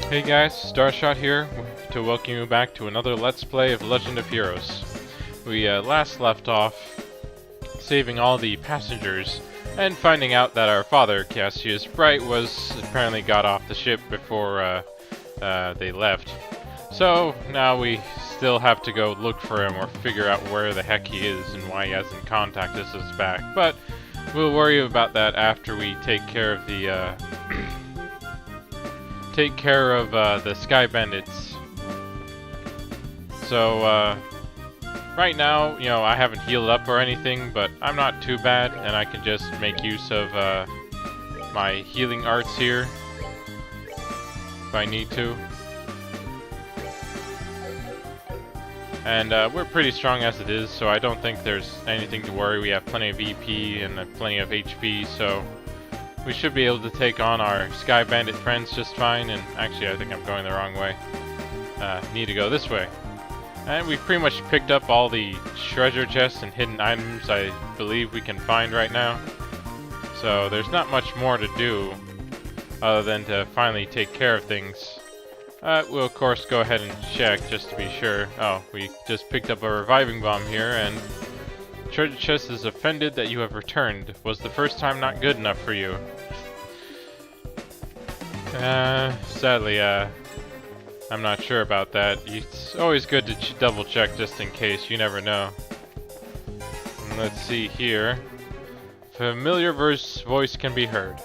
Hey guys, Starshot here to welcome you back to another Let's Play of Legend of Heroes. We last left off saving all the passengers and finding out that our father, Cassius Bright, was apparently got off the ship before they left. So now we still have to go look for him or figure out where the heck he is and why he hasn't contacted us back. But we'll worry about that after we take care of the the Sky Bandits. So, right now, you know, I haven't healed up or anything, but I'm not too bad, and I can just make use of my healing arts here if I need to. And we're pretty strong as it is, so I don't think there's anything to worry. We have plenty of EP and plenty of HP, so we should be able to take on our Sky Bandit friends just fine. And actually, I think I'm going the wrong way. Need to go this way. And we've pretty much picked up all the treasure chests and hidden items I believe we can find right now. So there's not much more to do other than to finally take care of things. We'll of course go ahead and check just to be sure. Oh, we just picked up a reviving bomb here, and treasure chest is offended that you have returned. Was the first time not good enough for you? Sadly, I'm not sure about that. It's always good to double check just in case, you never know. Let's see here. Familiar voice can be heard.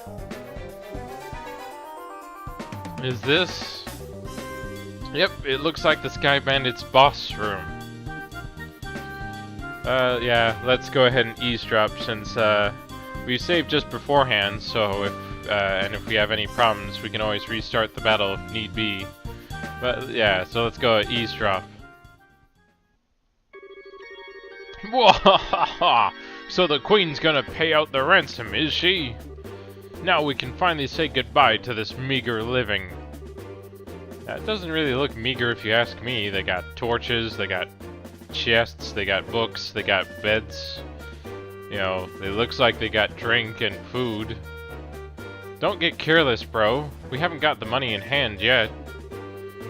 Is this? Yep, it looks like the Sky Bandit's boss room. Yeah, let's go ahead and eavesdrop since we saved just beforehand, so if we have any problems, we can always restart the battle if need be. But yeah, so let's go eavesdrop. Wahaha! So the Queen's gonna pay out the ransom, is she? Now we can finally say goodbye to this meager living. That doesn't really look meager if you ask me. They got torches, they got chests, they got books, they got beds. You know, it looks like they got drink and food. Don't get careless, bro. We haven't got the money in hand yet.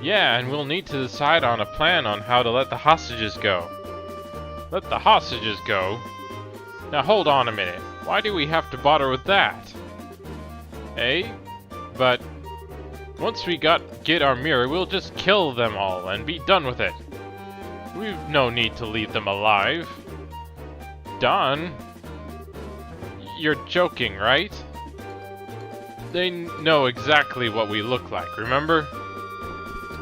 Yeah, and we'll need to decide on a plan on how to let the hostages go. Let the hostages go? Now hold on a minute. Why do we have to bother with that? Eh? But once we get our mirror, we'll just kill them all and be done with it. We've no need to leave them alive. Done? You're joking, right? They know exactly what we look like, remember?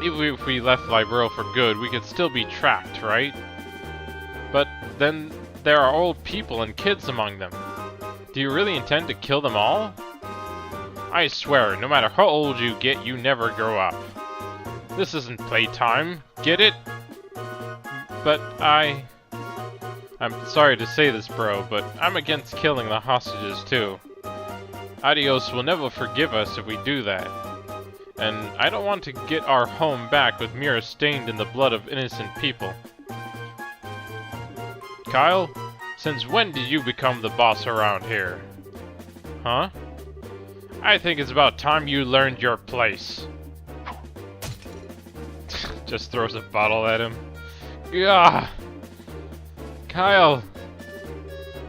Even if we left Libero for good, we could still be tracked, right? But then there are old people and kids among them. Do you really intend to kill them all? I swear, no matter how old you get, you never grow up. This isn't playtime, get it? But I'm sorry to say this, bro, but I'm against killing the hostages too. Adios will never forgive us if we do that. And I don't want to get our home back with Mira stained in the blood of innocent people. Kyle, since when did you become the boss around here? Huh? I think it's about time you learned your place. Just throws a bottle at him. Yeah. Kyle.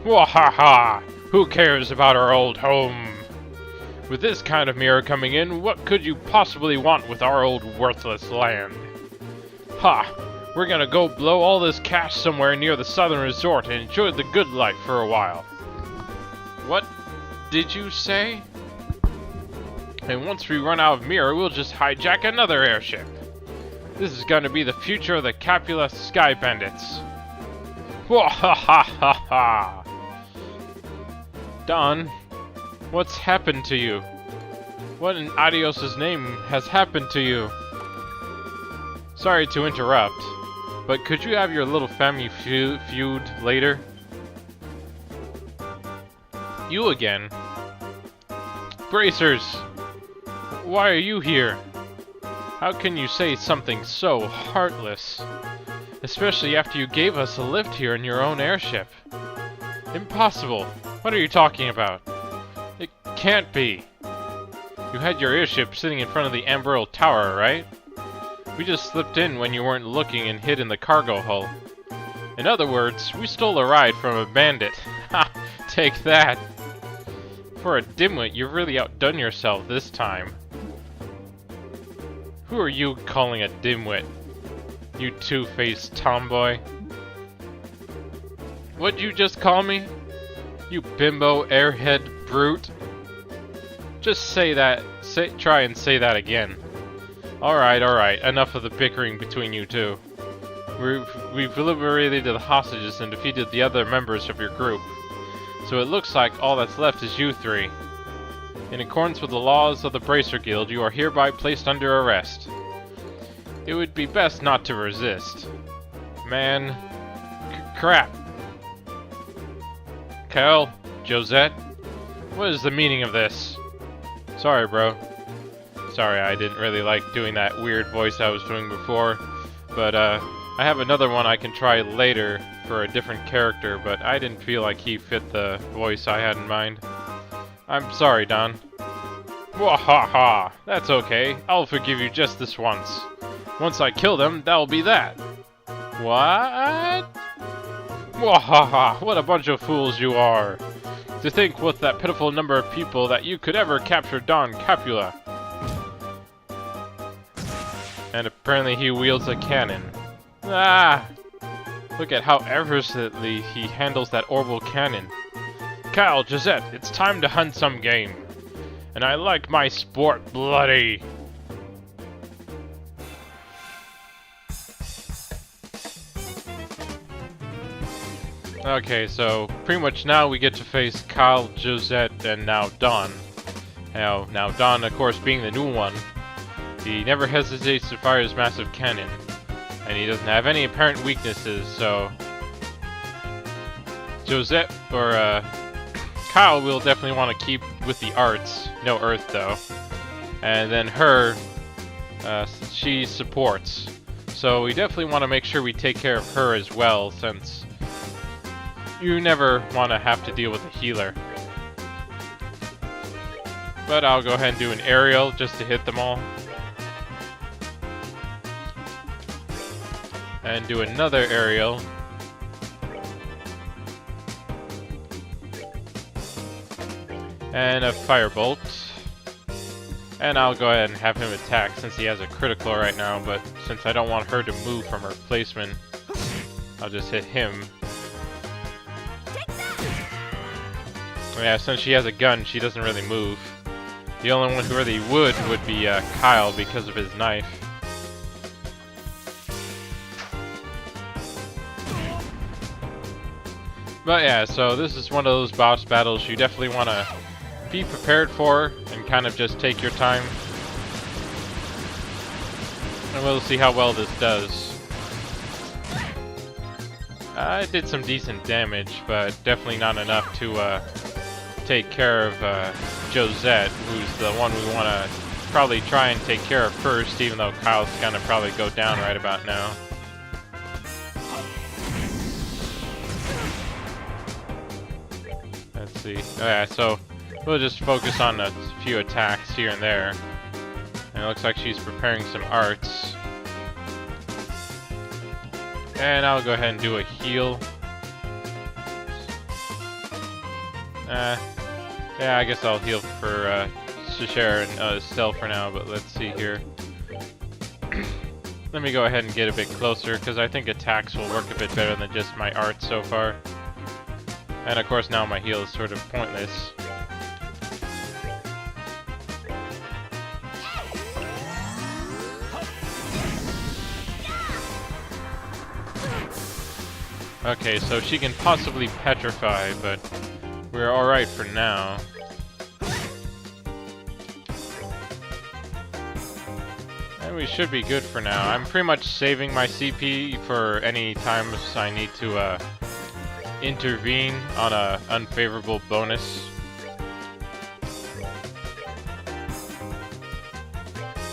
Wahaha! Who cares about our old home? With this kind of mirror coming in, what could you possibly want with our old worthless land? Ha! We're gonna go blow all this cash somewhere near the southern resort and enjoy the good life for a while. What did you say? And once we run out of mirror, we'll just hijack another airship. This is gonna be the future of the Capula Sky Bandits. Wahahaha! Don, what's happened to you? What in Adios's name has happened to you? Sorry to interrupt, but could you have your little family feud later? You again? Bracers! Why are you here? How can you say something so heartless? Especially after you gave us a lift here in your own airship. Impossible! What are you talking about? It can't be. You had your airship sitting in front of the Amberl Tower, right? We just slipped in when you weren't looking and hid in the cargo hull. In other words, we stole a ride from a bandit. Ha! Take that! For a dimwit, you've really outdone yourself this time. Who are you calling a dimwit? You two-faced tomboy. What'd you just call me? You bimbo airhead brute. Just say that. Try and say that again. Alright, enough of the bickering between you two. We've liberated the hostages and defeated the other members of your group. So it looks like all that's left is you three. In accordance with the laws of the Bracer Guild, you are hereby placed under arrest. It would be best not to resist. Man. Crap. Cal, Josette, what is the meaning of this? Sorry, bro. Sorry, I didn't really like doing that weird voice I was doing before, but I have another one I can try later for a different character, but I didn't feel like he fit the voice I had in mind. I'm sorry, Don. Wahaha! That's okay. I'll forgive you just this once. Once I kill them, that'll be that. What? Wahaha! What a bunch of fools you are! To think with that pitiful number of people that you could ever capture Don Capula. And apparently he wields a cannon. Ah! Look at how effortlessly he handles that orbital cannon. Cal, Josette, it's time to hunt some game. And I like my sport bloody. Okay, so pretty much now we get to face Kyle, Josette, and now Don. Now Don, of course, being the new one, he never hesitates to fire his massive cannon. And he doesn't have any apparent weaknesses, so Josette, or Kyle will definitely want to keep with the arts. No earth, though. And then her, she supports. So we definitely want to make sure we take care of her as well, since you never want to have to deal with a healer. But I'll go ahead and do an aerial just to hit them all. And do another aerial. And a firebolt. And I'll go ahead and have him attack since he has a critical right now, but since I don't want her to move from her placement, I'll just hit him. Yeah, since she has a gun, she doesn't really move. The only one who really would be Kyle because of his knife. But yeah, so this is one of those boss battles you definitely want to be prepared for and kind of just take your time. And we'll see how well this does. It did some decent damage, but definitely not enough to take care of Josette, who's the one we want to probably try and take care of first, even though Kyle's gonna probably go down right about now. Let's see. Oh yeah, so we'll just focus on a few attacks here and there. And it looks like she's preparing some arts. And I'll go ahead and do a heal. Yeah, I guess I'll heal for Shishara and Estelle for now, but let's see here. Let me go ahead and get a bit closer, because I think attacks will work a bit better than just my art so far. And of course now my heal is sort of pointless. Okay, so she can possibly petrify, but we're alright for now. And we should be good for now. I'm pretty much saving my CP for any times I need to intervene on a unfavorable bonus.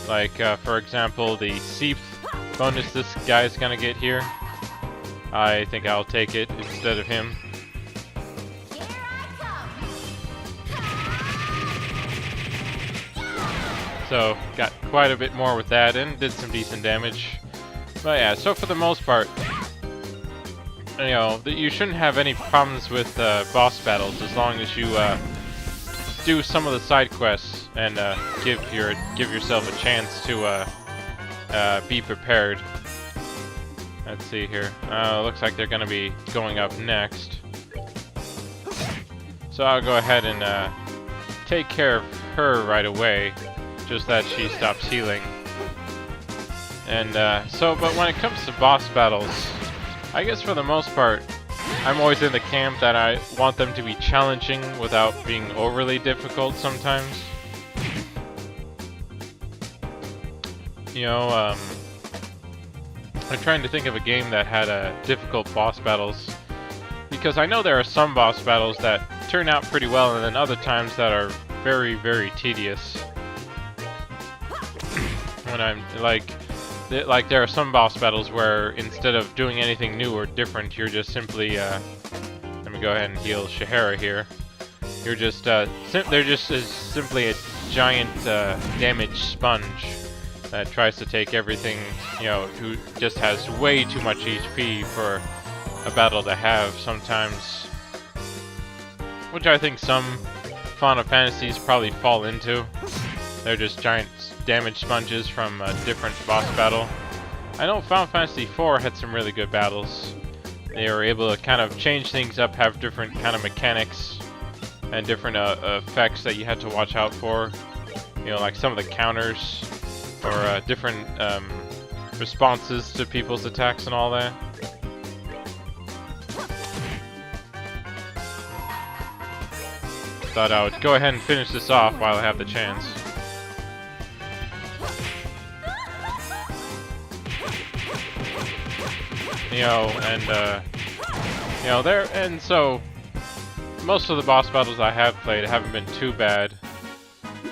Like, for example, the Seep bonus this guy's gonna get here. I think I'll take it instead of him. So, got quite a bit more with that and did some decent damage. But yeah, so for the most part, you know, you shouldn't have any problems with boss battles as long as you do some of the side quests and give yourself a chance to be prepared. Let's see here. Looks like they're gonna be going up next. So I'll go ahead and take care of her right away, just that she stops healing. And but when it comes to boss battles, I guess for the most part, I'm always in the camp that I want them to be challenging without being overly difficult sometimes. You know, I'm trying to think of a game that had difficult boss battles, because I know there are some boss battles that turn out pretty well, and then other times that are very, very tedious. When I'm like there are some boss battles where instead of doing anything new or different, you're just simply let me go ahead and heal Shahara here. You're just they're just simply a giant damage sponge that tries to take everything, you know, who just has way too much HP for a battle to have sometimes, which I think some Final Fantasies probably fall into. They're just giant damage sponges from a different boss battle. I know Final Fantasy IV had some really good battles. They were able to kind of change things up, have different kind of mechanics and different effects that you had to watch out for. You know, like some of the counters or different responses to people's attacks and all that. Thought I would go ahead and finish this off while I have the chance. You know, and you know, so most of the boss battles I have played haven't been too bad.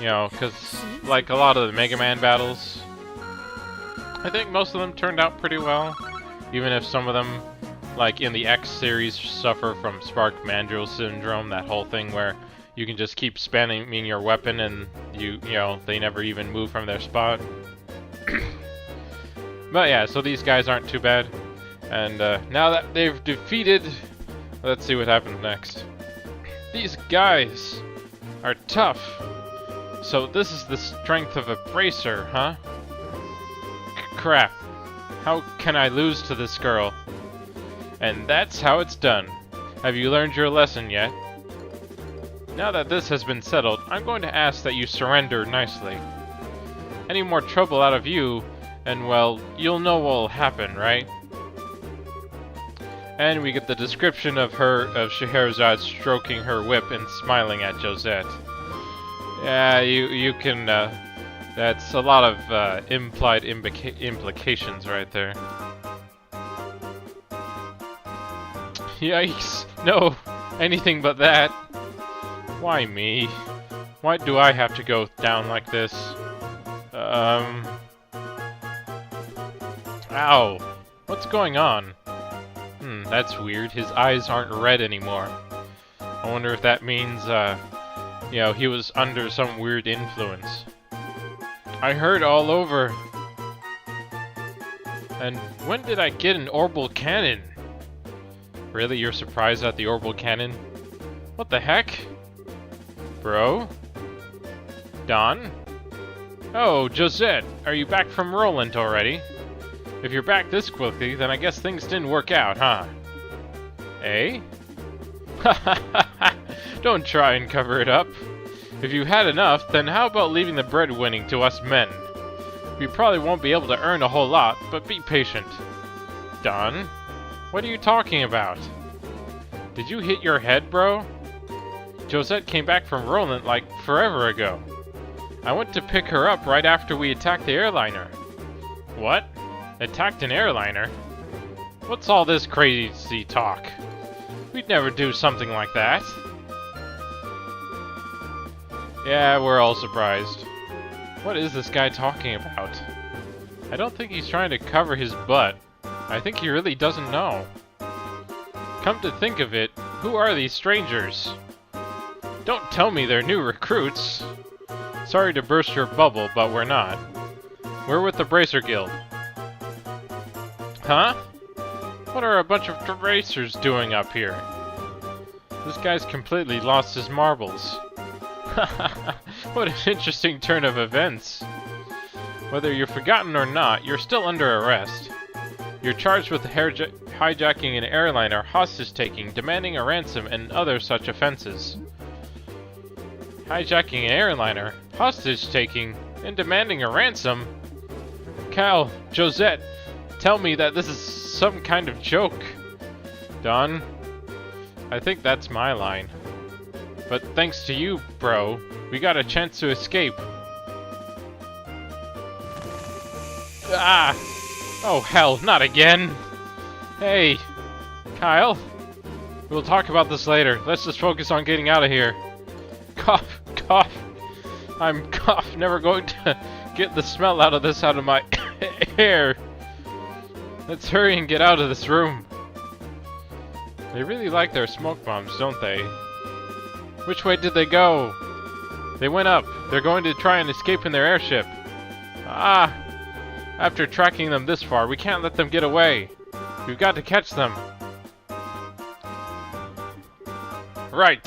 You know, because like a lot of the Mega Man battles, I think most of them turned out pretty well. Even if some of them, like in the X series, suffer from Spark Mandrill syndrome, that whole thing where you can just keep spamming your weapon and you know, they never even move from their spot. But yeah, so these guys aren't too bad. And now that they've defeated, let's see what happens next. These guys are tough. So this is the strength of a bracer, huh? Crap. How can I lose to this girl? And that's how it's done. Have you learned your lesson yet? Now that this has been settled, I'm going to ask that you surrender nicely. Any more trouble out of you, and well, you'll know what'll happen, right? And we get the description of Scheherazade stroking her whip and smiling at Josette. Yeah, you can, that's a lot of implied implications right there. Yikes, no, anything but that. Why me? Why do I have to go down like this? Ow, what's going on? That's weird. His eyes aren't red anymore. I wonder if that means, you know, he was under some weird influence. I heard all over. And when did I get an orbital cannon? Really? You're surprised at the orbital cannon? What the heck? Bro? Don? Oh, Josette, are you back from Roland already? If you're back this quickly, then I guess things didn't work out, huh? Eh? Don't try and cover it up. If you had enough, then how about leaving the breadwinning to us men? We probably won't be able to earn a whole lot, but be patient. Don? What are you talking about? Did you hit your head, bro? Josette came back from Roland like forever ago. I went to pick her up right after we attacked the airliner. What? Attacked an airliner? What's all this crazy talk? We'd never do something like that. Yeah, we're all surprised. What is this guy talking about? I don't think he's trying to cover his butt. I think he really doesn't know. Come to think of it, who are these strangers? Don't tell me they're new recruits. Sorry to burst your bubble, but we're not. We're with the Bracer Guild. Huh? What are a bunch of racers doing up here? This guy's completely lost his marbles. What an interesting turn of events. Whether you're forgotten or not, you're still under arrest. You're charged with hijacking an airliner, hostage-taking, demanding a ransom, and other such offenses. Hijacking an airliner, hostage-taking, and demanding a ransom? Cal, Josette, tell me that this is some kind of joke. Don, I think that's my line. But thanks to you, bro, we got a chance to escape. Ah! Oh hell, not again! Hey, Kyle. We'll talk about this later. Let's just focus on getting out of here. Cough, cough. I'm never going to get the smell out of my hair. Let's hurry and get out of this room. They really like their smoke bombs, don't they? Which way did they go? They went up. They're going to try and escape in their airship. Ah! After tracking them this far, we can't let them get away. We've got to catch them. Right.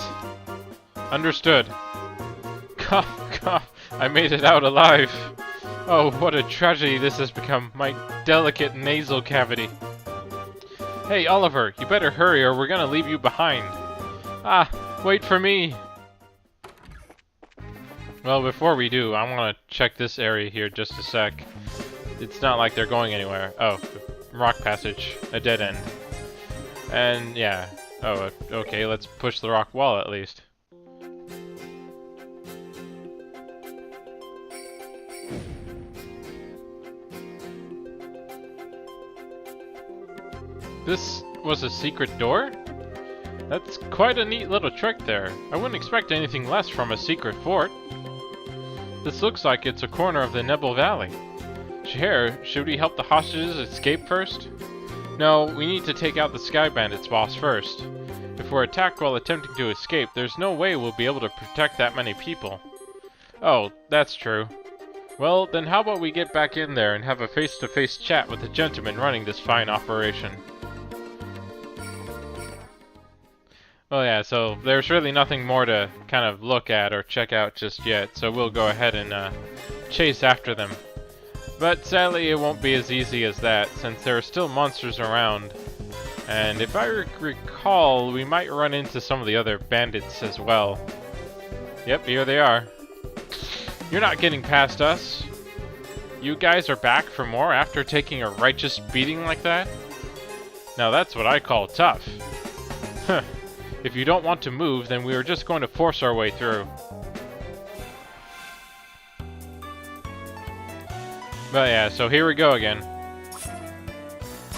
Understood. Cough, cough. I made it out alive. Oh, what a tragedy this has become. My delicate nasal cavity. Hey, Oliver, you better hurry or we're gonna leave you behind. Ah, wait for me. Well, before we do, I want to check this area here just a sec. It's not like they're going anywhere. Oh, rock passage, a dead end. And yeah. Oh, okay, let's push the rock wall at least. This was a secret door? That's quite a neat little trick there. I wouldn't expect anything less from a secret fort. This looks like it's a corner of the Nebel Valley. Should we help the hostages escape first? No, we need to take out the Sky Bandits boss first. If we're attacked while attempting to escape, there's no way we'll be able to protect that many people. Oh, that's true. Well, then how about we get back in there and have a face-to-face chat with the gentleman running this fine operation. Well, yeah, so there's really nothing more to kind of look at or check out just yet, so we'll go ahead and chase after them. But sadly, it won't be as easy as that, since there are still monsters around. And if I recall, we might run into some of the other bandits as well. Yep, here they are. You're not getting past us. You guys are back for more after taking a righteous beating like that? Now that's what I call tough. Huh. If you don't want to move, then we are just going to force our way through. But yeah, so here we go again.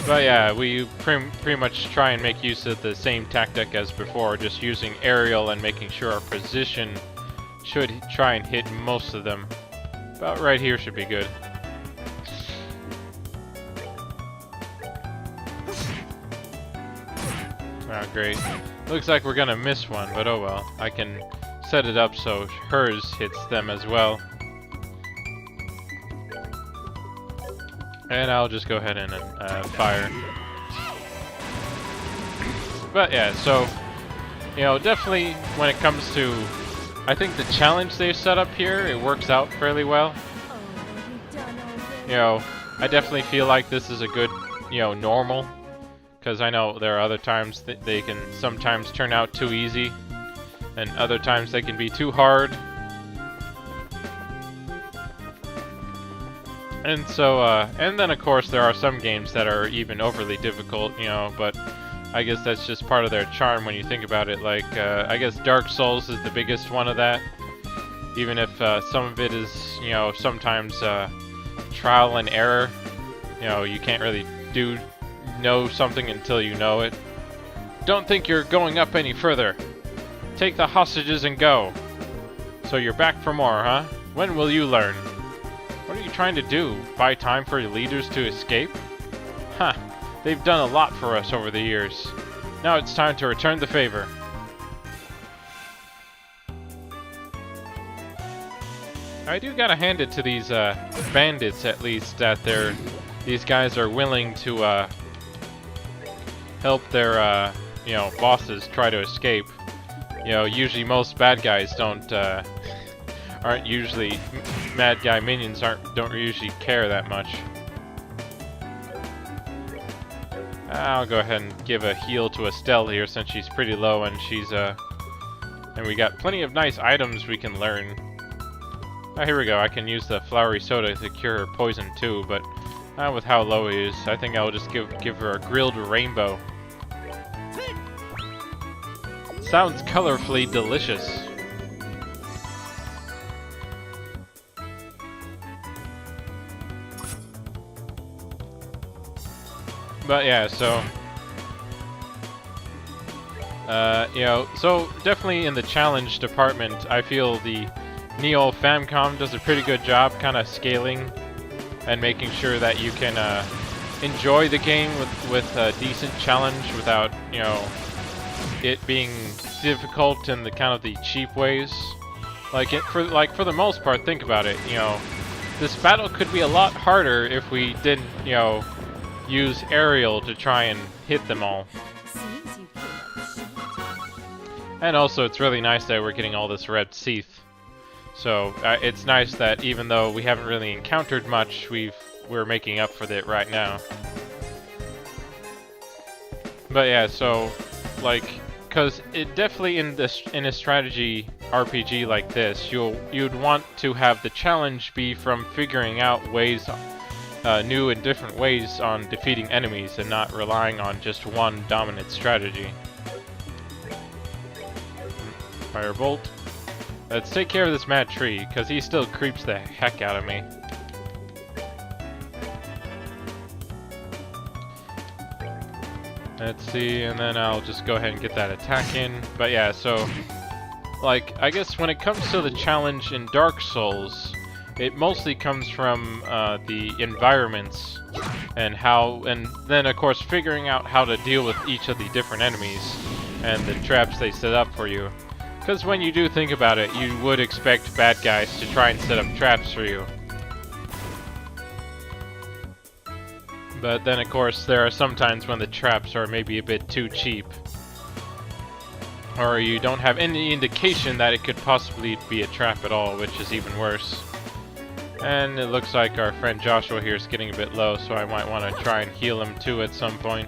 But yeah, we pretty much try and make use of the same tactic as before, just using aerial and making sure our position should try and hit most of them. About right here should be good. Oh, great. Looks like we're gonna miss one, but oh well. I can set it up so hers hits them as well. And I'll just go ahead and fire. But yeah, so, you know, definitely when it comes to, I think the challenge they've set up here, it works out fairly well. You know, I definitely feel like this is a good, you know, normal. Because I know there are other times that they can sometimes turn out too easy. And other times they can be too hard. And so, and then of course there are some games that are even overly difficult, you know, but I guess that's just part of their charm when you think about it. Like, I guess Dark Souls is the biggest one of that. Even if some of it is, you know, sometimes trial and error. You know, you can't really know something until you know it. Don't think you're going up any further. Take the hostages and go. So you're back for more, huh? When will you learn? What are you trying to do? Buy time for your leaders to escape? Huh. They've done a lot for us over the years. Now it's time to return the favor. I do gotta hand it to these bandits, at least, that these guys are willing to help their you know, bosses try to escape. You know, usually most bad guys aren't usually bad guy minions don't usually care that much. I'll go ahead and give a heal to Estelle here since she's pretty low and and we got plenty of nice items we can learn. Oh, here we go. I can use the flowery soda to cure her poison too, but with how low he is, I think I'll just give her a grilled rainbow. Sounds colorfully delicious. But yeah, so you know, so definitely in the challenge department, I feel the Neo Famicom does a pretty good job kind of scaling and making sure that you can enjoy the game with a decent challenge without, you know, it being difficult in the kind of the cheap ways. For the most part, think about it, you know, this battle could be a lot harder if we didn't, you know, use aerial to try and hit them all. And also, it's really nice that we're getting all this red Seath. So it's nice that even though we haven't really encountered much, we're making up for it right now. But yeah, so like, cause it definitely in a strategy RPG like this, you'd want to have the challenge be from figuring out ways, new and different ways on defeating enemies, and not relying on just one dominant strategy. Firebolt. Let's take care of this mad tree, because he still creeps the heck out of me. Let's see, and then I'll just go ahead and get that attack in. But yeah, so, like, I guess when it comes to the challenge in Dark Souls, it mostly comes from the environments and then of course figuring out how to deal with each of the different enemies and the traps they set up for you. Because when you do think about it, you would expect bad guys to try and set up traps for you. But then, of course, there are some times when the traps are maybe a bit too cheap. Or you don't have any indication that it could possibly be a trap at all, which is even worse. And it looks like our friend Joshua here is getting a bit low, so I might want to try and heal him too at some point.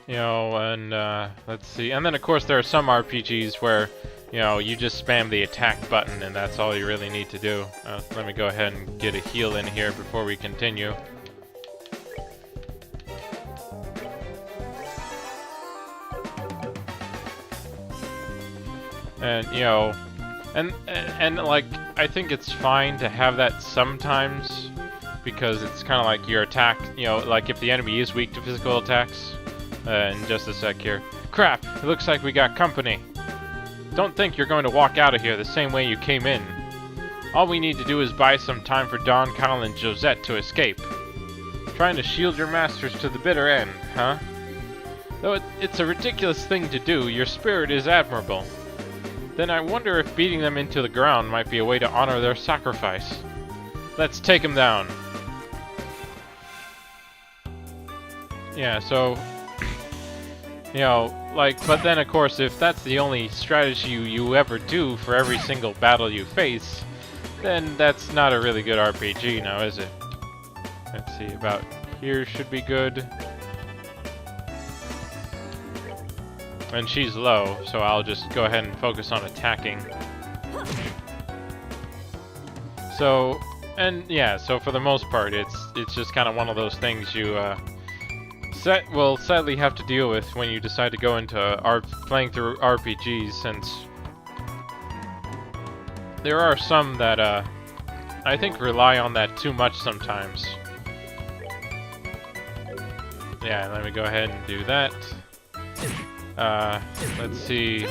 You know, and let's see. And then, of course, there are some RPGs where, you know, you just spam the attack button and that's all you really need to do. Let me go ahead and get a heal in here before we continue. And, you know, and like, I think it's fine to have that sometimes, because it's kind of like your attack, you know, like if the enemy is weak to physical attacks. In just a sec here. Crap! It looks like we got company. Don't think you're going to walk out of here the same way you came in. All we need to do is buy some time for Don, Kyle, and Josette to escape. Trying to shield your masters to the bitter end, huh? Though it's a ridiculous thing to do, your spirit is admirable. Then I wonder if beating them into the ground might be a way to honor their sacrifice. Let's take them down. Yeah, so... You know, like, but then of course, if that's the only strategy you ever do for every single battle you face, then that's not a really good RPG now, is it? Let's see, about here should be good. And she's low, so I'll just go ahead and focus on attacking. So, and yeah, so for the most part, it's just kind of one of those things you, will sadly have to deal with when you decide to go into playing through RPGs, since there are some that I think rely on that too much sometimes. Yeah, let me go ahead and do that. Let's see.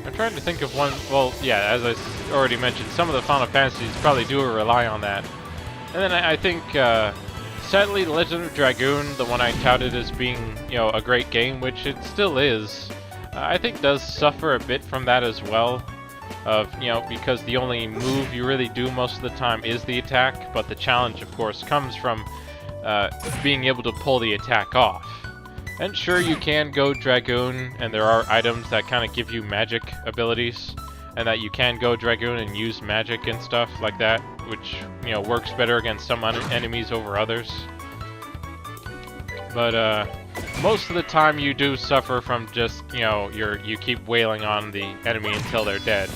I'm trying to think of one. Well, yeah, as I already mentioned, some of the Final Fantasies probably do rely on that. And then I think Sadly, Legend of Dragoon, the one I touted as being, a great game, which it still is, I think does suffer a bit from that as well. Because the only move you really do most of the time is the attack, but the challenge, of course, comes from being able to pull the attack off. And sure, you can go Dragoon, and there are items that kind of give you magic abilities, and that you can go Dragoon and use magic and stuff like that, which, works better against some enemies over others. But, most of the time you do suffer from just, you keep wailing on the enemy until they're dead.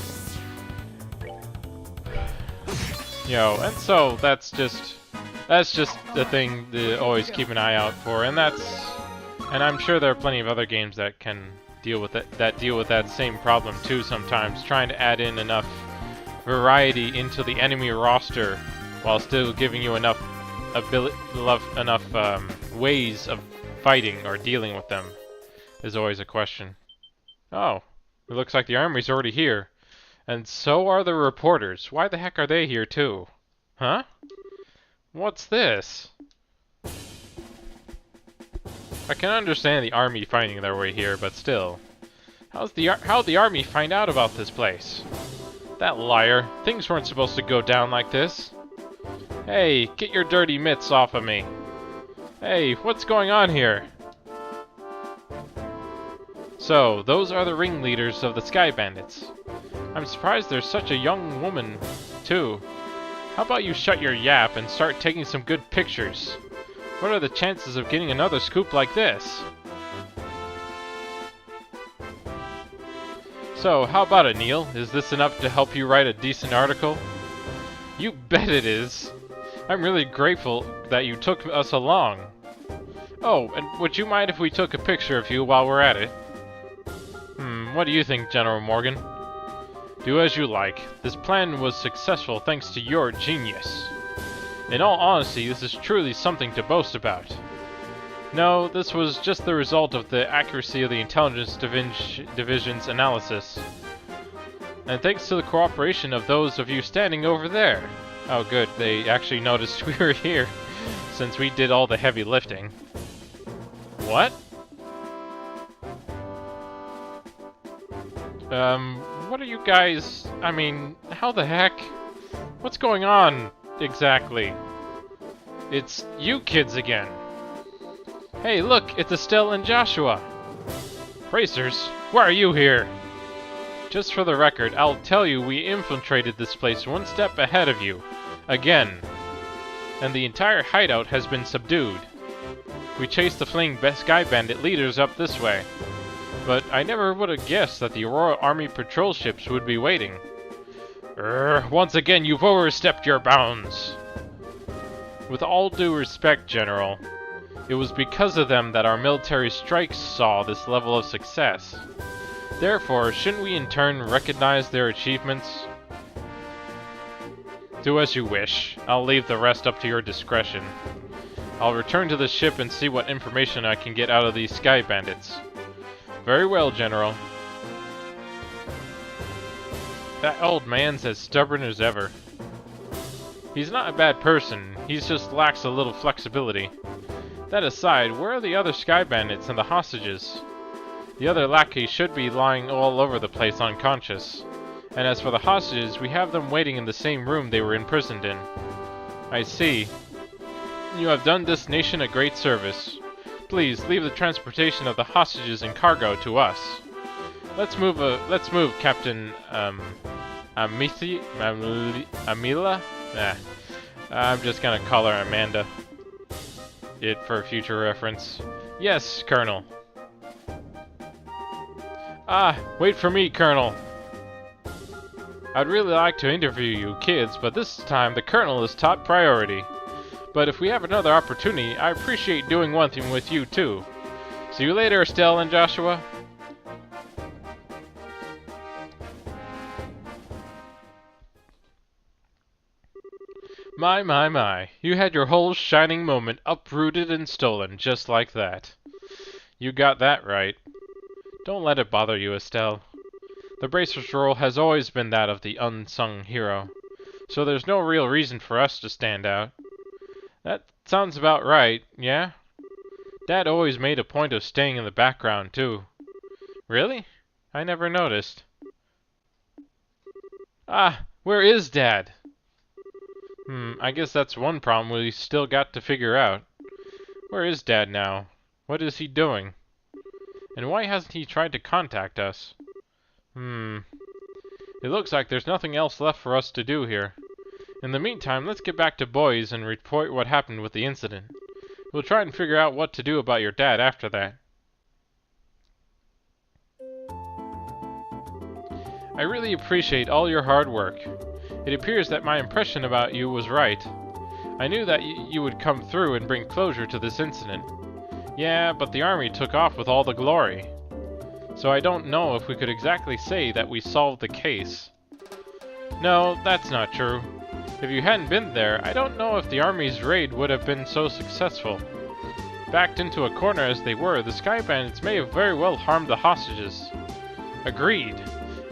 And so that's just the thing to always keep an eye out for, and I'm sure there are plenty of other games that can deal with it, that deal with that same problem too sometimes, trying to add in enough variety into the enemy roster while still giving you enough ways of fighting or dealing with them is always a question. Oh, it looks like the army's already here. And so are the reporters. Why the heck are they here too? Huh? What's this? I can understand the army finding their way here, but still. How'd the army find out about this place? That liar. Things weren't supposed to go down like this. Hey, get your dirty mitts off of me. Hey, what's going on here? So, those are the ringleaders of the Sky Bandits. I'm surprised there's such a young woman, too. How about you shut your yap and start taking some good pictures? What are the chances of getting another scoop like this? So, how about it, Neil? Is this enough to help you write a decent article? You bet it is. I'm really grateful that you took us along. Oh, and would you mind if we took a picture of you while we're at it? What do you think, General Morgan? Do as you like. This plan was successful thanks to your genius. In all honesty, this is truly something to boast about. No, this was just the result of the accuracy of the Intelligence Division's analysis. And thanks to the cooperation of those of you standing over there. Oh good, they actually noticed we were here, since we did all the heavy lifting. What? What are you guys... I mean, how the heck? What's going on, exactly? It's you kids again. Hey, look, it's Estelle and Joshua. Racers, why are you here? Just for the record, I'll tell you we infiltrated this place one step ahead of you. Again. And the entire hideout has been subdued. We chased the fleeing Sky Bandit leaders up this way. But I never would have guessed that the Royal Army patrol ships would be waiting. Once again, you've overstepped your bounds. With all due respect, General, it was because of them that our military strikes saw this level of success. Therefore, shouldn't we in turn recognize their achievements? Do as you wish. I'll leave the rest up to your discretion. I'll return to the ship and see what information I can get out of these Sky Bandits. Very well, General. That old man's as stubborn as ever. He's not a bad person, he just lacks a little flexibility. That aside, where are the other Sky Bandits and the hostages? The other lackeys should be lying all over the place unconscious. And as for the hostages, we have them waiting in the same room they were imprisoned in. I see. You have done this nation a great service. Please, leave the transportation of the hostages and cargo to us. Let's move, Captain, Amila? Nah. I'm just gonna call her Amanda. It for future reference. Yes, Colonel. Ah, wait for me, Colonel. I'd really like to interview you kids, but this time the Colonel is top priority. But if we have another opportunity, I appreciate doing one thing with you too. See you later, Estelle and Joshua. My, you had your whole shining moment uprooted and stolen just like that. You got that right. Don't let it bother you, Estelle. The Bracer's role has always been that of the unsung hero, so there's no real reason for us to stand out. That sounds about right, yeah? Dad always made a point of staying in the background, too. Really? I never noticed. Ah, where is Dad? I guess that's one problem we still got to figure out. Where is Dad now? What is he doing? And why hasn't he tried to contact us? It looks like there's nothing else left for us to do here. In the meantime, let's get back to Boys and report what happened with the incident. We'll try and figure out what to do about your dad after that. I really appreciate all your hard work. It appears that my impression about you was right. I knew that you would come through and bring closure to this incident. Yeah, but the army took off with all the glory. So I don't know if we could exactly say that we solved the case. No, that's not true. If you hadn't been there, I don't know if the army's raid would have been so successful. Backed into a corner as they were, the Sky Bandits may have very well harmed the hostages. Agreed.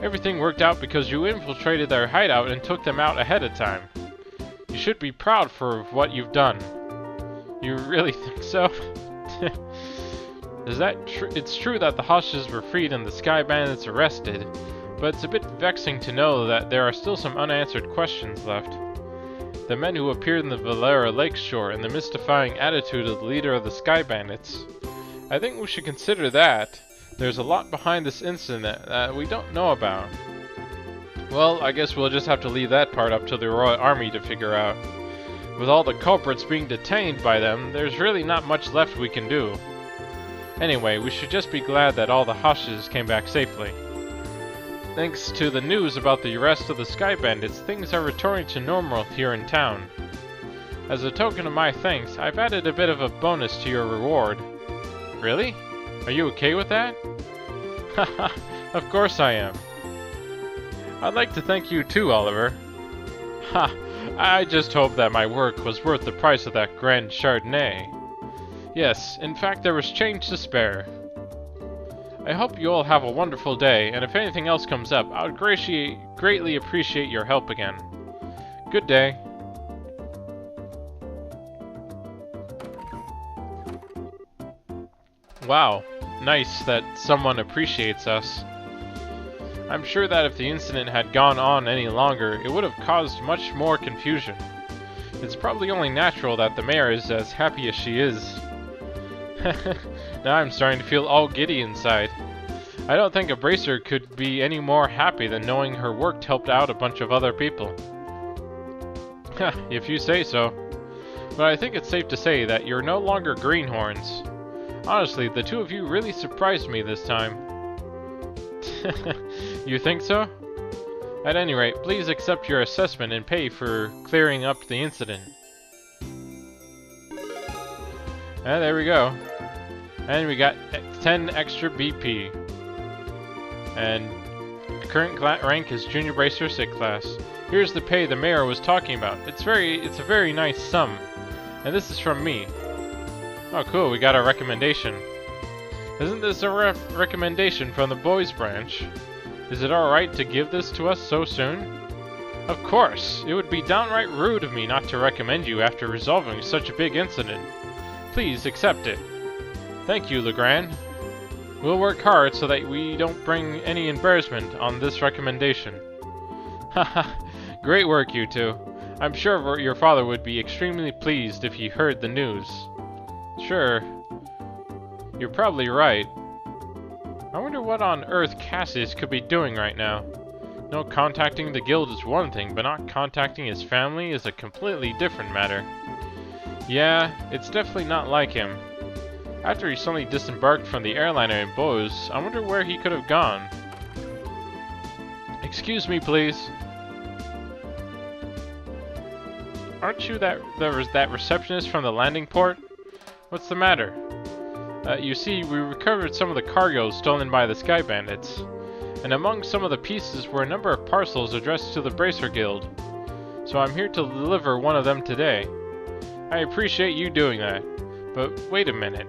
Everything worked out because you infiltrated their hideout and took them out ahead of time. You should be proud for what you've done. You really think so? Is that true? It's true that the hostages were freed and the Sky Bandits arrested, but it's a bit vexing to know that there are still some unanswered questions left. The men who appeared in the Valera Lakeshore and the mystifying attitude of the leader of the Sky Bandits. I think we should consider that. There's a lot behind this incident that we don't know about. Well, I guess we'll just have to leave that part up to the Royal Army to figure out. With all the culprits being detained by them, there's really not much left we can do. Anyway, we should just be glad that all the hostages came back safely. Thanks to the news about the arrest of the Sky Bandits, things are returning to normal here in town. As a token of my thanks, I've added a bit of a bonus to your reward. Really? Are you okay with that? Haha, of course I am. I'd like to thank you too, Oliver. Ha, I just hope that my work was worth the price of that grand Chardonnay. Yes, in fact there was change to spare. I hope you all have a wonderful day, and if anything else comes up, I would greatly appreciate your help again. Good day. Wow, nice that someone appreciates us. I'm sure that if the incident had gone on any longer, it would have caused much more confusion. It's probably only natural that the mayor is as happy as she is. Now I'm starting to feel all giddy inside. I don't think a bracer could be any more happy than knowing her work helped out a bunch of other people. If you say so. But I think it's safe to say that you're no longer greenhorns. Honestly, the two of you really surprised me this time. You think so? At any rate, please accept your assessment and pay for clearing up the incident. And there we go. And we got 10 extra BP. And current rank is Junior Bracer 6 class. Here's the pay the mayor was talking about. It's a very nice sum. And this is from me. Oh cool, we got a recommendation. Isn't this a recommendation from the boys branch? Is it alright to give this to us so soon? Of course! It would be downright rude of me not to recommend you after resolving such a big incident. Please accept it. Thank you, Legrand. We'll work hard so that we don't bring any embarrassment on this recommendation. Haha, great work you two. I'm sure your father would be extremely pleased if he heard the news. Sure. You're probably right. I wonder what on earth Cassius could be doing right now. No, contacting the guild is one thing, but not contacting his family is a completely different matter. Yeah, it's definitely not like him. After he suddenly disembarked from the airliner in Bose, I wonder where he could have gone. Excuse me, please. Aren't you that receptionist from the landing port? What's the matter? You see, we recovered some of the cargo stolen by the Sky Bandits, and among some of the pieces were a number of parcels addressed to the Bracer Guild. So I'm here to deliver one of them today. I appreciate you doing that, but wait a minute.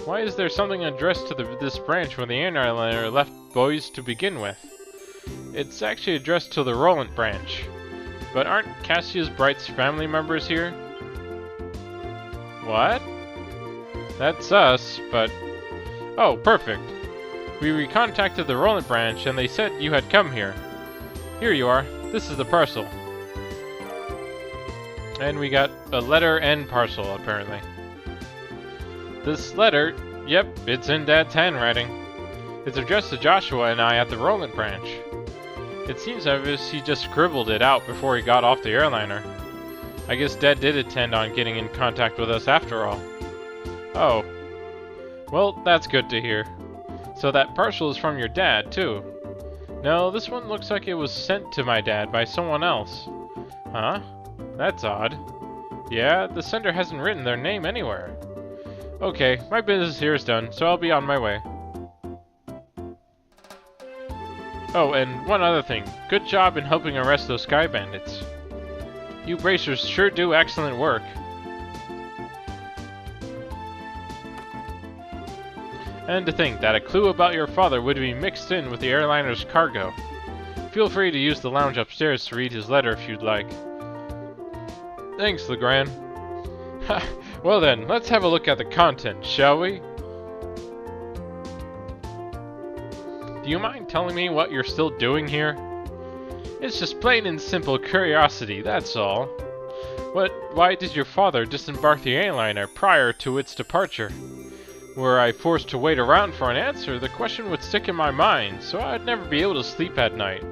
Why is there something addressed to this branch when the airliner left Boys to begin with? It's actually addressed to the Roland branch. But aren't Cassius Bright's family members here? What? That's us, but... Oh, perfect. We recontacted the Roland branch and they said you had come here. Here you are. This is the parcel. And we got a letter and parcel, apparently. This letter, yep, it's in Dad's handwriting. It's addressed to Joshua and I at the Roland branch. It seems as if he just scribbled it out before he got off the airliner. I guess Dad did intend on getting in contact with us after all. Oh. Well, that's good to hear. So that parcel is from your dad, too. No, this one looks like it was sent to my dad by someone else. Huh? That's odd. Yeah, the sender hasn't written their name anywhere. Okay, my business here is done, so I'll be on my way. Oh, and one other thing. Good job in helping arrest those sky bandits. You bracers sure do excellent work. And to think that a clue about your father would be mixed in with the airliner's cargo. Feel free to use the lounge upstairs to read his letter if you'd like. Thanks, Legrand. Ha! Well then, let's have a look at the content, shall we? Do you mind telling me what you're still doing here? It's just plain and simple curiosity, that's all. Why did your father disembark the airliner prior to its departure? Were I forced to wait around for an answer, the question would stick in my mind, so I'd never be able to sleep at night.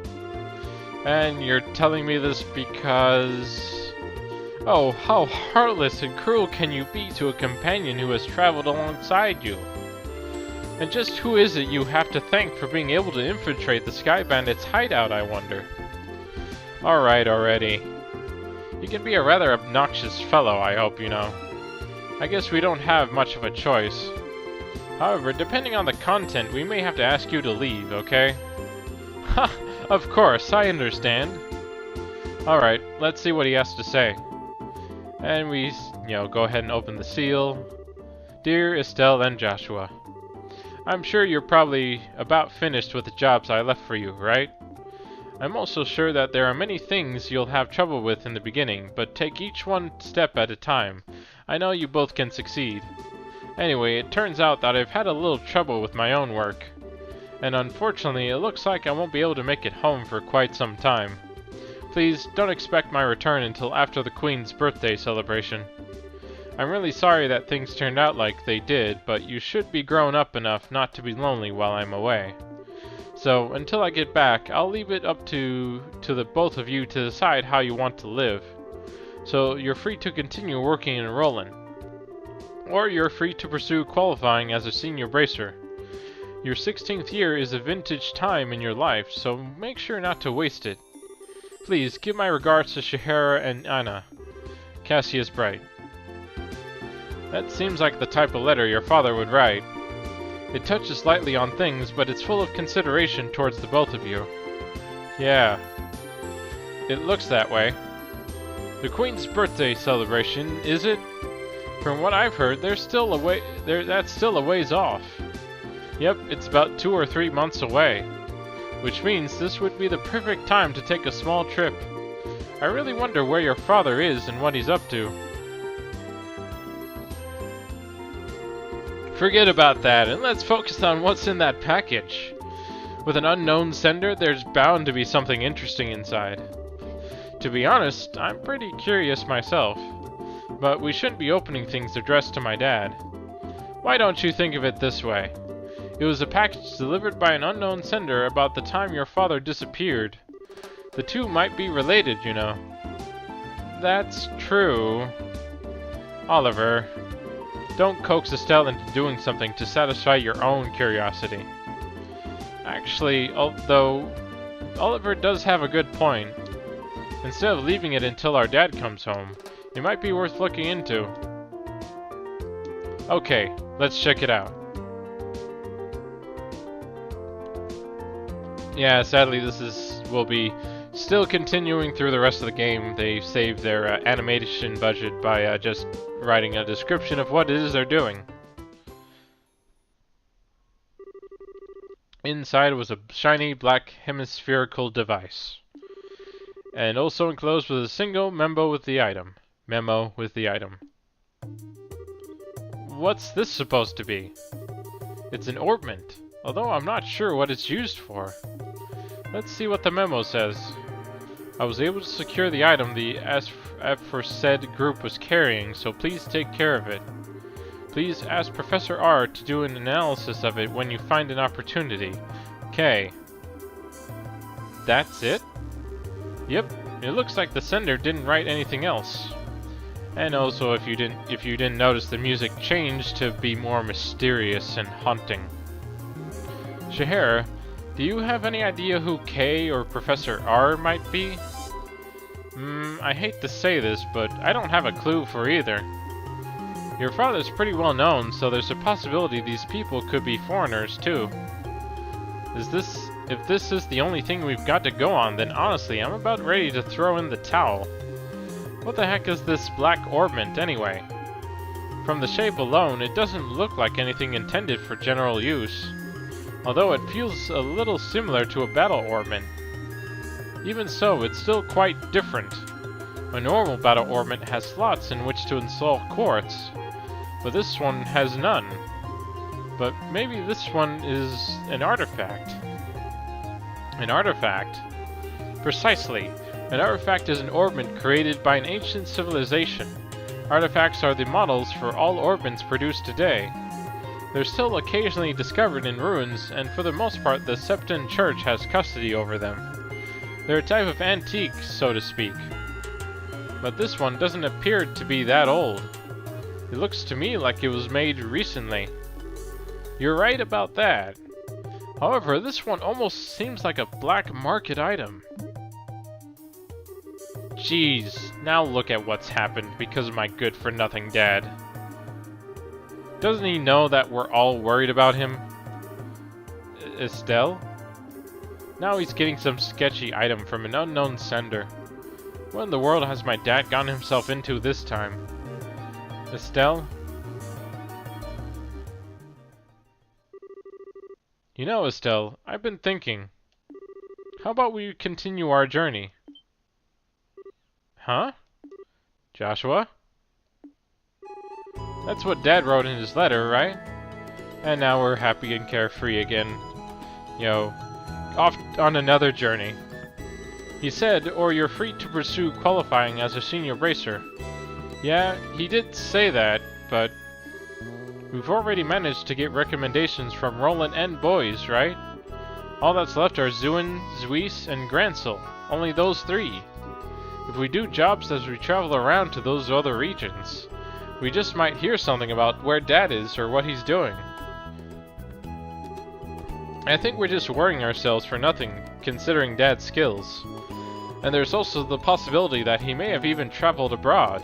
And you're telling me this because... Oh, how heartless and cruel can you be to a companion who has traveled alongside you? And just who is it you have to thank for being able to infiltrate the Sky Bandits' hideout, I wonder? Alright, already. You can be a rather obnoxious fellow, I hope you know. I guess we don't have much of a choice. However, depending on the content, we may have to ask you to leave, okay? Ha! Of course, I understand. Alright, let's see what he has to say. And we, go ahead and open the seal. Dear Estelle and Joshua, I'm sure you're probably about finished with the jobs I left for you, right? I'm also sure that there are many things you'll have trouble with in the beginning, but take each one step at a time. I know you both can succeed. Anyway, it turns out that I've had a little trouble with my own work. And unfortunately, it looks like I won't be able to make it home for quite some time. Please, don't expect my return until after the Queen's birthday celebration. I'm really sorry that things turned out like they did, but you should be grown up enough not to be lonely while I'm away. So, until I get back, I'll leave it up to the both of you to decide how you want to live. So, you're free to continue working in Roland. Or you're free to pursue qualifying as a senior bracer. Your 16th year is a vintage time in your life, so make sure not to waste it. Please, give my regards to Shahara and Anna. Cassius Bright. That seems like the type of letter your father would write. It touches lightly on things, but it's full of consideration towards the both of you. Yeah. It looks that way. The Queen's birthday celebration, is it? From what I've heard, that's still a ways off. Yep, it's about 2 or 3 months away. Which means this would be the perfect time to take a small trip. I really wonder where your father is and what he's up to. Forget about that, and let's focus on what's in that package. With an unknown sender, there's bound to be something interesting inside. To be honest, I'm pretty curious myself. But we shouldn't be opening things addressed to my dad. Why don't you think of it this way? It was a package delivered by an unknown sender about the time your father disappeared. The two might be related, you know. That's true. Oliver, don't coax Estelle into doing something to satisfy your own curiosity. Actually, although Oliver does have a good point. Instead of leaving it until our dad comes home, it might be worth looking into. Okay, let's check it out. Yeah, sadly will be still continuing through the rest of the game. They saved their animation budget by just writing a description of what it is they're doing. Inside was a shiny black hemispherical device. And also enclosed was a single memo with the item. what's this supposed to be? It's an orbment, although I'm not sure what it's used for. Let's see what the memo says. I was able to secure the item the aforesaid group was carrying, so please take care of it. Please ask Professor R to do an analysis of it when you find an opportunity. Okay. That's it? Yep, it looks like the sender didn't write anything else. And also, if you didn't notice, the music changed to be more mysterious and haunting. Shahara, do you have any idea who K or Professor R might be? I hate to say this, but I don't have a clue for either. Your father's pretty well known, so there's a possibility these people could be foreigners too. If this is the only thing we've got to go on, then honestly, I'm about ready to throw in the towel. What the heck is this black orbment anyway? From the shape alone, it doesn't look like anything intended for general use, although it feels a little similar to a battle orbment. Even so, it's still quite different. A normal battle orbment has slots in which to install quartz, but this one has none. But maybe this one is an artifact. An artifact? Precisely. An artifact is an orbment created by an ancient civilization. Artifacts are the models for all orbments produced today. They're still occasionally discovered in ruins, and for the most part the Septon Church has custody over them. They're a type of antique, so to speak. But this one doesn't appear to be that old. It looks to me like it was made recently. You're right about that. However, this one almost seems like a black market item. Jeez, now look at what's happened because of my good-for-nothing dad. Doesn't he know that we're all worried about him? Estelle? Now he's getting some sketchy item from an unknown sender. What in the world has my dad gotten himself into this time? Estelle? You know, Estelle, I've been thinking. How about we continue our journey? Huh? Joshua? That's what Dad wrote in his letter, right? And now we're happy and carefree again. Off on another journey. He said, or you're free to pursue qualifying as a senior bracer. Yeah, he did say that, but we've already managed to get recommendations from Roland and Boys, right? All that's left are Zuin, Zuis, and Gransel. Only those three. If we do jobs as we travel around to those other regions, we just might hear something about where Dad is or what he's doing. I think we're just worrying ourselves for nothing, considering Dad's skills. And there's also the possibility that he may have even traveled abroad.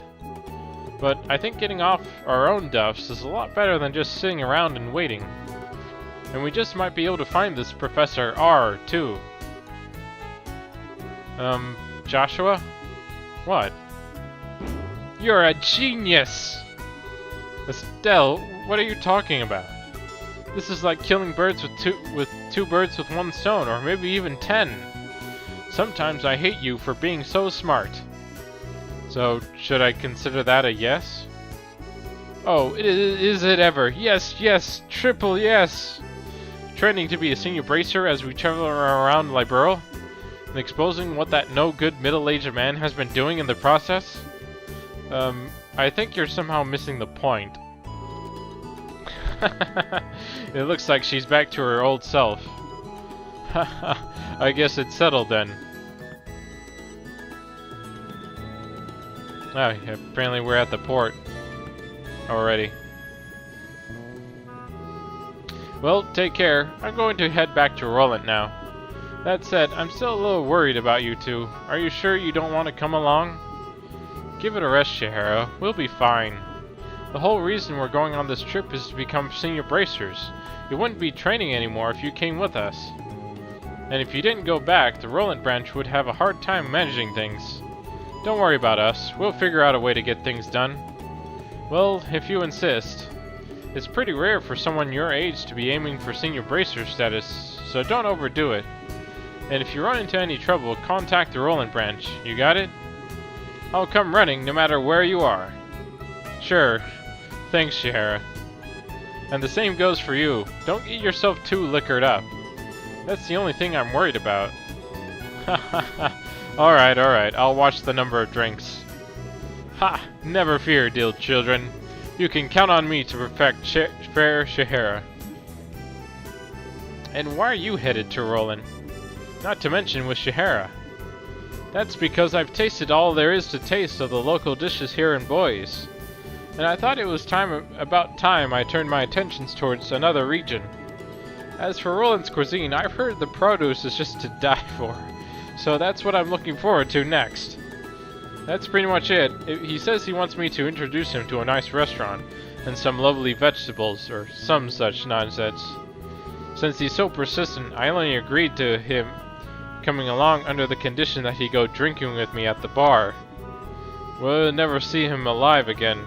But I think getting off our own duffs is a lot better than just sitting around and waiting. And we just might be able to find this Professor R, too. Joshua? What? You're a genius! Estelle, what are you talking about? This is like killing birds with two birds with one stone, or maybe even 10. Sometimes I hate you for being so smart. So, should I consider that a yes? Oh, is it ever? Yes, yes, triple yes! Training to be a senior bracer as we travel around Liberal, and exposing what that no-good middle-aged man has been doing in the process? I think you're somehow missing the point. It looks like she's back to her old self. I guess it's settled then. Oh, apparently we're at the port already. Well, take care. I'm going to head back to Roland now. That said, I'm still a little worried about you two. Are you sure you don't want to come along? Give it a rest, Shahara. We'll be fine. The whole reason we're going on this trip is to become senior bracers. You wouldn't be training anymore if you came with us. And if you didn't go back, the Roland branch would have a hard time managing things. Don't worry about us. We'll figure out a way to get things done. Well, if you insist. It's pretty rare for someone your age to be aiming for senior bracer status, so don't overdo it. And if you run into any trouble, contact the Roland branch. You got it? I'll come running no matter where you are. Sure. Thanks, Shahara. And the same goes for you. Don't get yourself too liquored up. That's the only thing I'm worried about. Ha ha ha. Alright, I'll watch the number of drinks. Ha! Never fear, dear children. You can count on me to perfect fair Shahara. And why are you headed to Roland? Not to mention with Shahara. That's because I've tasted all there is to taste of the local dishes here in Boise. And I thought it was about time I turned my attentions towards another region. As for Roland's cuisine, I've heard the produce is just to die for. So that's what I'm looking forward to next. That's pretty much it. He says he wants me to introduce him to a nice restaurant and some lovely vegetables or some such nonsense. Since he's so persistent, I only agreed to him coming along under the condition that he go drinking with me at the bar. We'll never see him alive again.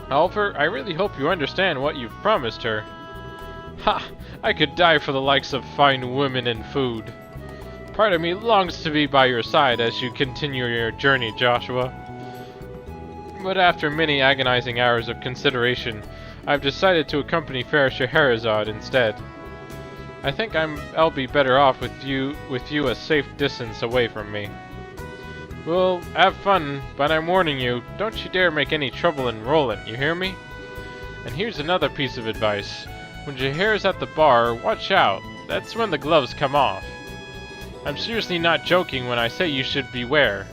However, I really hope you understand what you've promised her. Ha! I could die for the likes of fine women and food. Part of me longs to be by your side as you continue your journey, Joshua. But after many agonizing hours of consideration, I've decided to accompany fair Scheherazade instead. I think I'll be better off with you a safe distance away from me. Well, have fun, but I'm warning you, don't you dare make any trouble in Roland, you hear me? And here's another piece of advice. When Scheheraz's at the bar, watch out. That's when the gloves come off. I'm seriously not joking when I say you should beware.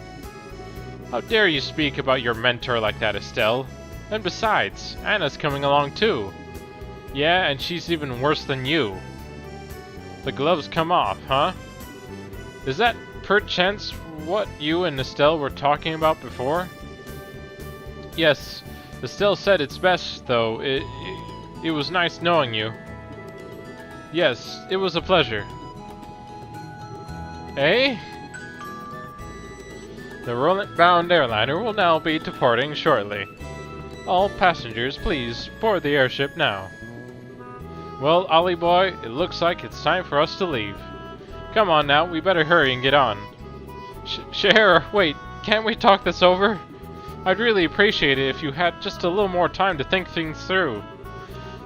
How dare you speak about your mentor like that, Estelle? And besides, Anna's coming along too. Yeah, and she's even worse than you. The gloves come off, huh? Is that perchance what you and Estelle were talking about before? Yes, Estelle said it's best, though. It was nice knowing you. Yes, it was a pleasure. Eh? The Roland-bound airliner will now be departing shortly. All passengers, please board the airship now. Well, Ollie boy, it looks like it's time for us to leave. Come on now, we better hurry and get on. Shahara, wait, can't we talk this over? I'd really appreciate it if you had just a little more time to think things through.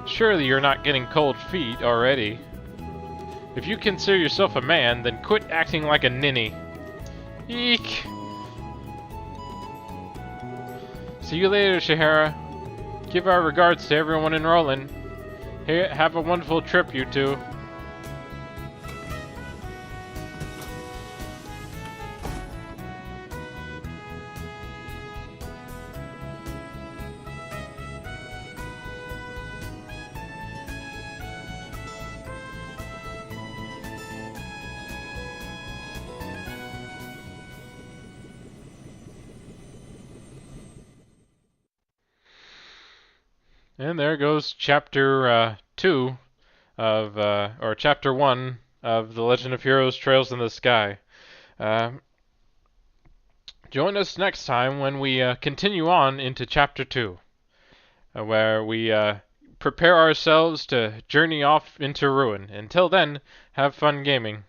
Surely you're not getting cold feet already. If you consider yourself a man, then quit acting like a ninny. Eek! See you later, Shahara. Give our regards to everyone in Roland. Hey, have a wonderful trip, you two. And there goes chapter 2 of, or chapter 1 of The Legend of Heroes Trails in the Sky. Join us next time when we continue on into chapter 2, where we prepare ourselves to journey off into ruin. Until then, have fun gaming.